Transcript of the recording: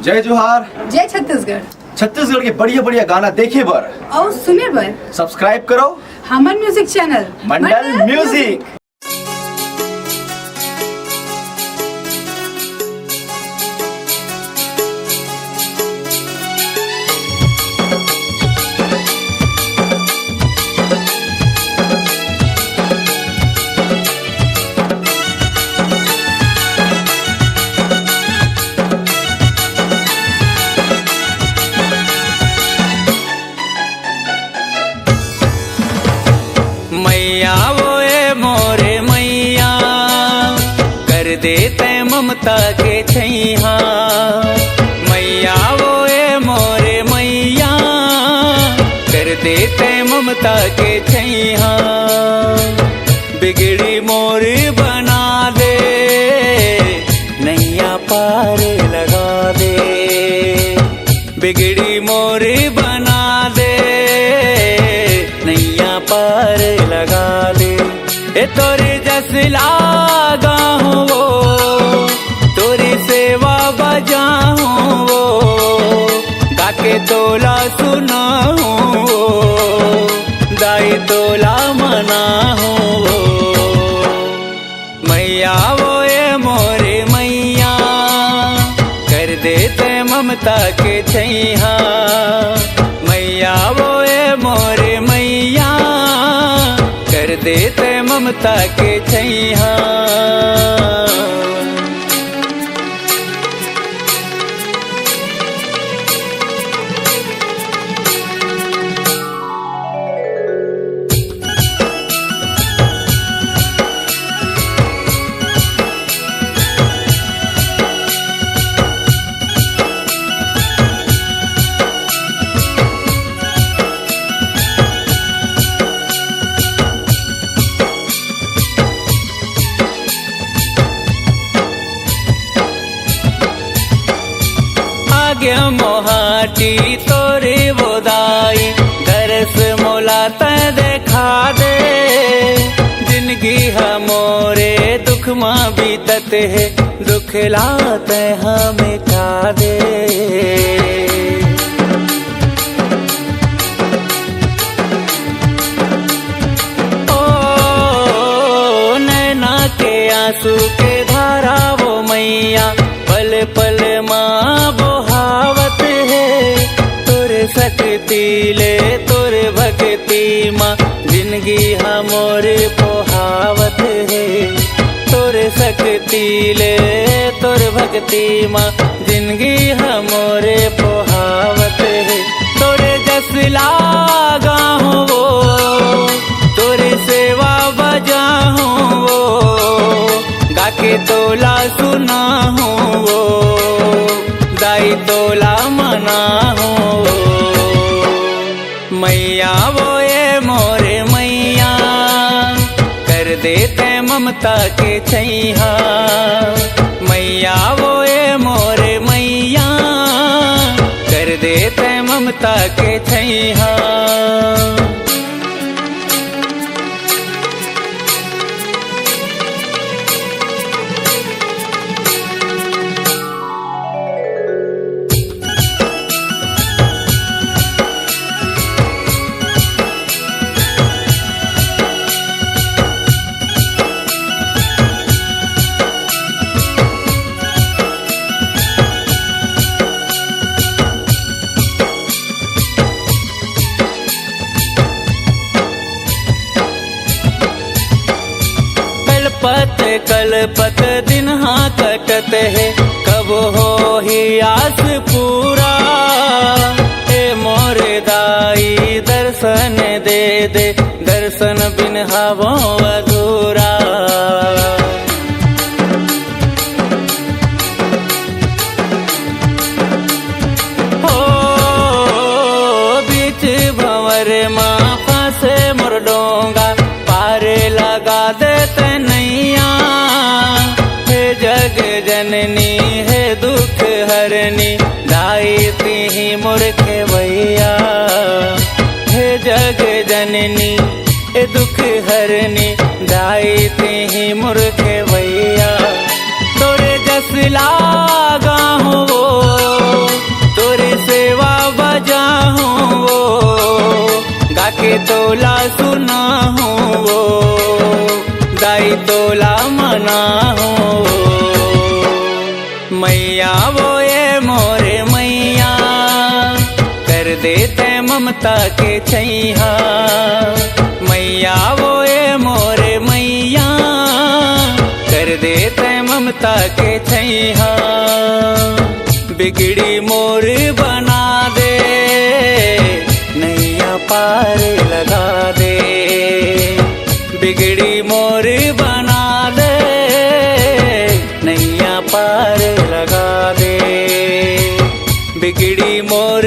जय जोहार। जय छत्तीसगढ़। छत्तीसगढ़ के बढ़िया बढ़िया गाना देखे बर और सुने बर सब्सक्राइब करो हमर म्यूजिक चैनल मंडल म्यूजिक। मैया वो ए मोरे मैया कर देते ममता के छैया। मैया वो ए मोरे मैया कर देते ममता के छैया। बिगड़ी मोरी बना दे नैया पार लगा दे। बिगड़ी मोरी बना दे नैया पार लगा दे। ए तोरी जस लागा हूँ वो तोरी सेवा बजा हूँ वो गाके तोला सुना हूँ वो दाई तोला मना हूँ वो। मैया वो ए मोरे मैया कर देते ममता के छैया। मैया वो ए मोरे मैया कर देते ममता के छैया। आगे मोहाटी तोरी बोदाई दरस मोला त देखा दे। जिंदगी हमोरे दुख माँ बीतत है दुख लाते हमें खा दे। ओ नैना के आंसू के धारा वो मैया पल पल माँ बोहावत है। तोरे शक्ति ले तोरे भक्ति माँ जिंदगी हमोरे पोहावत है। तोरे शक्ति ले तोरे भक्ति माँ जिंदगी हमोरे पोहावत है। तोरे जस लागा हूँ वो तोरे सेवा बजा हूँ वो गाके तोला सुना हूँ वो दाई तोला मना हूँ वो। मैया वो ए मोरे मैया कर देते ममता के छैया। मैया वो ए मोरे मैया कर देते ममता के छैया। कलपत दिन हाँ कटत है कब हो ही आस पूरा। ए मोरे दाई दर्शन दे दे दर्शन बिन हवो अधूरा। हो बीच भंवर माँ फंसे मोर डोंगा पार लगा देते नैया। हे जग जननी है दुख हरनी दाई ती मुर्खे भैया। हे जग जननी है दुख हरनी दाई ती मुर्खे भैया। तोरे जस लागा हूँ वो तोला सुना हूँ वो, दाई तोला मना हूँ मैया वो ये मोरे मैया, कर देते ममता के छैया। मैया वो ये मोरे मैया, कर देते ममता के छैया। बिगड़ी मोर बना दे, नैया पार लगा दे। बिगड़ी मोर बना दे, नैया पार लगा दे। बिगड़ी मोर